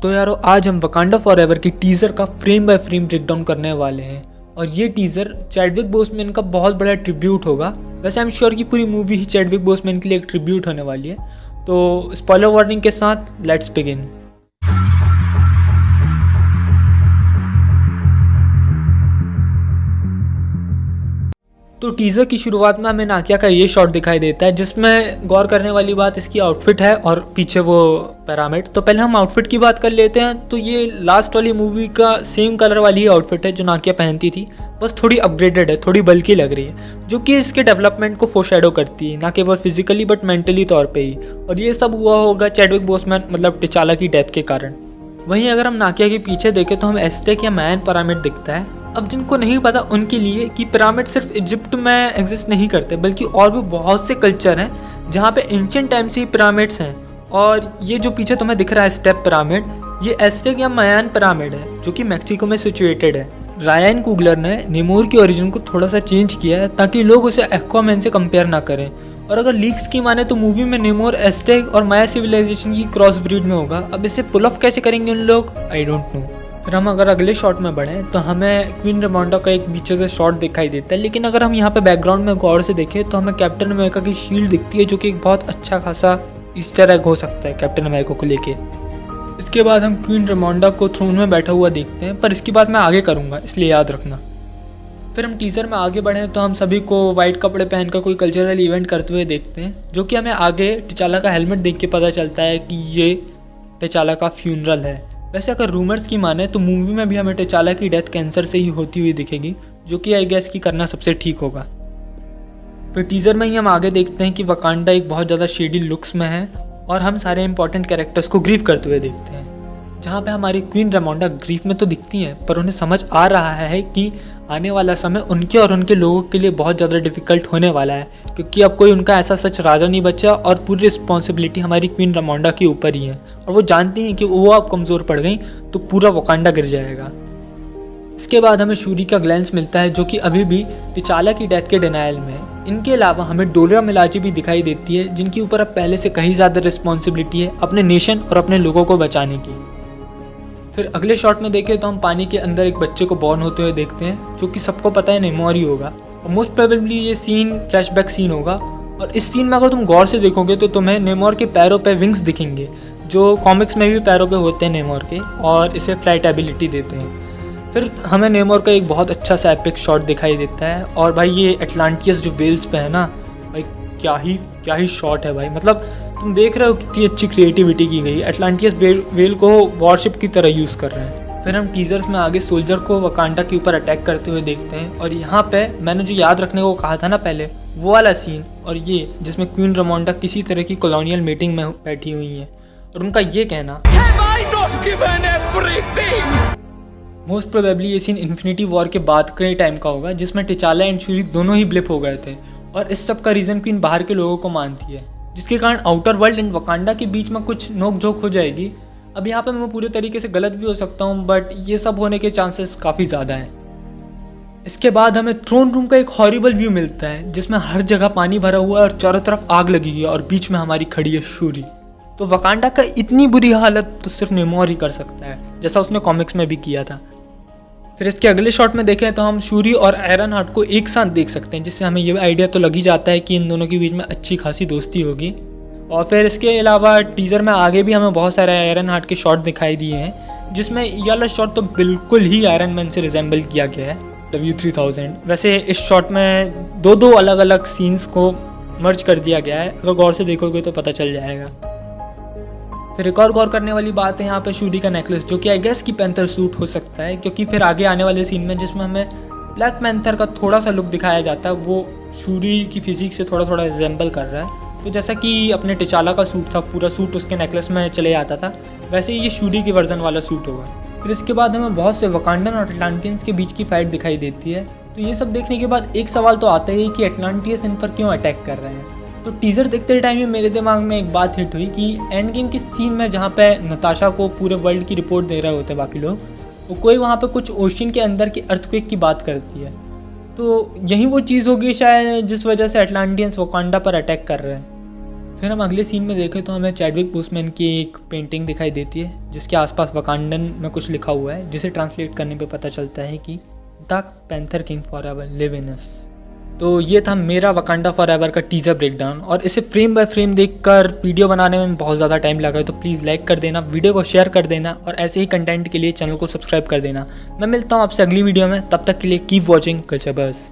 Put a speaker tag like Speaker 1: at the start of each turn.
Speaker 1: तो यारो आज हम वकांडा फॉरएवर की टीज़र का फ्रेम बाय फ्रेम ब्रेकडाउन करने वाले हैं और ये टीज़र चैडविक बोसमैन का बहुत बड़ा ट्रिब्यूट होगा। वैसे आई एम श्योर कि पूरी मूवी ही चैडविक बोसमैन के लिए एक ट्रिब्यूट होने वाली है। तो स्पॉइलर वार्निंग के साथ लेट्स बिगिन। तो टीज़र की शुरुआत में हमें नाकिया का ये शॉट दिखाई देता है जिसमें गौर करने वाली बात इसकी आउटफिट है और पीछे वो पिरामिड। तो पहले हम आउटफिट की बात कर लेते हैं। तो ये लास्ट वाली मूवी का सेम कलर वाली आउटफिट है जो नाकिया पहनती थी, बस थोड़ी अपग्रेडेड है, थोड़ी बल्कि लग रही है, जो कि इसके डेवलपमेंट को फोरशैडो करती है, ना केवल फिजिकली बट मेंटली तौर पर ही। और ये सब हुआ होगा चैडविक बोसमैन मतलब टिचाला की डेथ के कारण। वहीं अगर हम नाकिया के पीछे देखें तो हमें एस्टेक या मायन पिरामिड दिखता है। अब जिनको नहीं पता उनके लिए कि पिरामिड सिर्फ इजिप्ट में एग्जिस्ट नहीं करते बल्कि और भी बहुत से कल्चर हैं जहाँ पे एंशिएंट टाइम से ही पिरामिड्स हैं। और ये जो पीछे तुम्हें दिख रहा है स्टेप पिरामिड, ये एस्टेक या मायन पिरामिड है जो कि मैक्सिको में सिचुएटेड है। रायन कुगलर ने नेमोर की ओरिजिन को थोड़ा सा चेंज किया है ताकि लोग उसे एक्वामैन से कंपेयर ना करें। और अगर लीक्स की माने तो मूवी में नेमोर एस्टेक और माया सिविलाइजेशन की क्रॉस ब्रीड में होगा। अब इसे पुल ऑफ कैसे करेंगे उन लोग, आई डोंट नो। फिर हम अगर अगले शॉट में बढ़ें तो हमें क्वीन रेमोंडा का एक पीछे से शॉट दिखाई देता है, लेकिन अगर हम यहाँ पे बैकग्राउंड में गौर से देखें तो हमें कैप्टन अमेरिका की शील्ड दिखती है जो कि एक बहुत अच्छा खासा ईस्टर एग हो सकता है कैप्टन अमेरिका को लेके। इसके बाद हम क्वीन रेमोंडा को थ्रोन में बैठा हुआ देखते हैं, पर इसकी बात मैं आगे करूँगा इसलिए याद रखना। फिर हम टीज़र में आगे बढ़ें तो हम सभी को वाइट कपड़े पहनकर कोई कल्चरल इवेंट करते हुए देखते हैं, जो कि हमें आगे टिचाला का हेलमेट देख के पता चलता है कि ये टिचाला का फ्यूनरल है। वैसे अगर रूमर्स की माने तो मूवी में भी हमें टिचाला की डेथ कैंसर से ही होती हुई दिखेगी, जो कि आई गेस की करना सबसे ठीक होगा। फिर टीज़र में ही हम आगे देखते हैं कि वकांडा एक बहुत ज़्यादा शेडी लुक्स में है और हम सारे इंपॉर्टेंट कैरेक्टर्स को ग्रीव करते हुए देखते हैं, जहाँ पे हमारी क्वीन रेमोंडा ग्रीफ में तो दिखती हैं पर उन्हें समझ आ रहा है कि आने वाला समय उनके और उनके लोगों के लिए बहुत ज़्यादा डिफ़िकल्ट होने वाला है, क्योंकि अब कोई उनका ऐसा सच राजा नहीं बचा और पूरी रिस्पॉन्सिबिलिटी हमारी क्वीन रेमोंडा के ऊपर ही है। और वो जानती हैं कि वो अब कमज़ोर पड़ गई तो पूरा वकांडा गिर जाएगा। इसके बाद हमें शूरी का ग्लैंस मिलता है जो कि अभी भी टिचाला की डेथ के डिनायल में है। इनके अलावा हमें डोरा मिलाजी भी दिखाई देती है जिनके ऊपर अब पहले से कहीं ज़्यादा रिस्पॉन्सिबिलिटी है अपने नेशन और अपने लोगों को बचाने की। फिर अगले शॉट में देखें तो हम पानी के अंदर एक बच्चे को बॉर्न होते हुए देखते हैं, जो कि सबको पता है नेमोर ही होगा और मोस्ट प्रोबेबली ये सीन फ्लैशबैक सीन होगा। और इस सीन में अगर तुम गौर से देखोगे तो तुम्हें नेमोर के पैरों पे विंग्स दिखेंगे, जो कॉमिक्स में भी पैरों पे होते हैं नेमोर के, और इसे फ्लाइट एबिलिटी देते हैं। फिर हमें नेमोर का एक बहुत अच्छा सा एपिक शॉट दिखाई देता है। और भाई ये एटलांटियस जो वेल्स पे है ना भाई, क्या ही शॉट है भाई। मतलब तुम देख रहे हो कितनी अच्छी क्रिएटिविटी की गई। एटलांटियस वेल को वॉरशिप की तरह यूज़ कर रहे हैं। फिर हम टीजर्स में आगे सोल्जर को वकांडा के ऊपर अटैक करते हुए देखते हैं और यहाँ पे मैंने जो याद रखने को कहा था ना पहले, वो वाला सीन और ये जिसमें क्वीन रेमोंडा किसी तरह की कॉलोनियल मीटिंग में बैठी हुई हैं और उनका ये कहना, मोस्ट प्रोबेबली ये सीन इन्फिनिटी वॉर के बाद के टाइम का होगा जिसमें टिचाला एंड शूरी दोनों ही ब्लिप हो गए थे। और इस सब का रीज़न क्वीन बाहर के लोगों को मानती है, जिसके कारण आउटर वर्ल्ड एंड वकांडा के बीच में कुछ नोक झोंक हो जाएगी। अब यहाँ पे मैं पूरे तरीके से गलत भी हो सकता हूँ, बट ये सब होने के चांसेस काफ़ी ज़्यादा हैं। इसके बाद हमें थ्रोन रूम का एक हॉरिबल व्यू मिलता है जिसमें हर जगह पानी भरा हुआ है और चारों तरफ आग लगी है और बीच में हमारी खड़ी है शूरी। तो वकांडा का इतनी बुरी हालत तो सिर्फ नेमोर ही कर सकता है, जैसा उसने कॉमिक्स में भी किया था। फिर इसके अगले शॉट में देखें तो हम शूरी और आयरन हार्ट को एक साथ देख सकते हैं, जिससे हमें ये आइडिया तो लग ही जाता है कि इन दोनों के बीच में अच्छी खासी दोस्ती होगी। और फिर इसके अलावा टीज़र में आगे भी हमें बहुत सारे आयरन हार्ट के शॉट दिखाई दिए हैं, जिसमें ये वाला शॉट तो बिल्कुल ही आयरन मैन से रिजेंबल किया गया है, W3000। वैसे इस शॉट में दो अलग अलग सीन्स को मर्ज कर दिया गया है, अगर गौर से देखोगे तो पता चल जाएगा। फिर एक और गौर करने वाली बात है यहाँ पे शूरी का नेकलेस, जो कि आई गेस की पैंथर सूट हो सकता है, क्योंकि फिर आगे आने वाले सीन में जिसमें हमें ब्लैक पैंथर का थोड़ा सा लुक दिखाया जाता है, वो शूरी की फिजिक से थोड़ा रिजेंबल कर रहा है। तो जैसा कि अपने टिचाला का सूट था, पूरा सूट उसके नेकलेस में चले आता था, वैसे ही ये शूरी के वर्जन वाला सूट होगा। फिर इसके बाद हमें बहुत से वकांडन और एटलांटियंस के बीच की फाइट दिखाई देती है। तो ये सब देखने के बाद एक सवाल तो आता ही कि एटलांटियंस इन पर क्यों अटैक कर रहे हैं। तो टीज़र देखते टाइम ही मेरे दिमाग में एक बात हिट हुई कि एंड गेम की सीन में जहाँ पे नताशा को पूरे वर्ल्ड की रिपोर्ट दे रहे होते बाकी लोग, वो कोई वहाँ पे कुछ ओशन के अंदर की अर्थक्वेक की बात करती है। तो यही वो चीज़ होगी शायद जिस वजह से एटलांटियंस वकांडा पर अटैक कर रहे हैं। फिर हम अगले सीन में देखें तो हमें चैडविक बोसमैन की एक पेंटिंग दिखाई देती है जिसके आसपास वकांडन में कुछ लिखा हुआ है, जिसे ट्रांसलेट करने पे पता चलता है कि the panther king forever live in us. तो ये था मेरा वकांडा फॉर एवर का टीजर ब्रेकडाउन, और इसे फ्रेम बाय फ्रेम देखकर वीडियो बनाने में बहुत ज़्यादा टाइम लगा है, तो प्लीज़ लाइक कर देना, वीडियो को शेयर कर देना और ऐसे ही कंटेंट के लिए चैनल को सब्सक्राइब कर देना। मैं मिलता हूँ आपसे अगली वीडियो में, तब तक के लिए कीप वॉचिंग कल्चर बज़।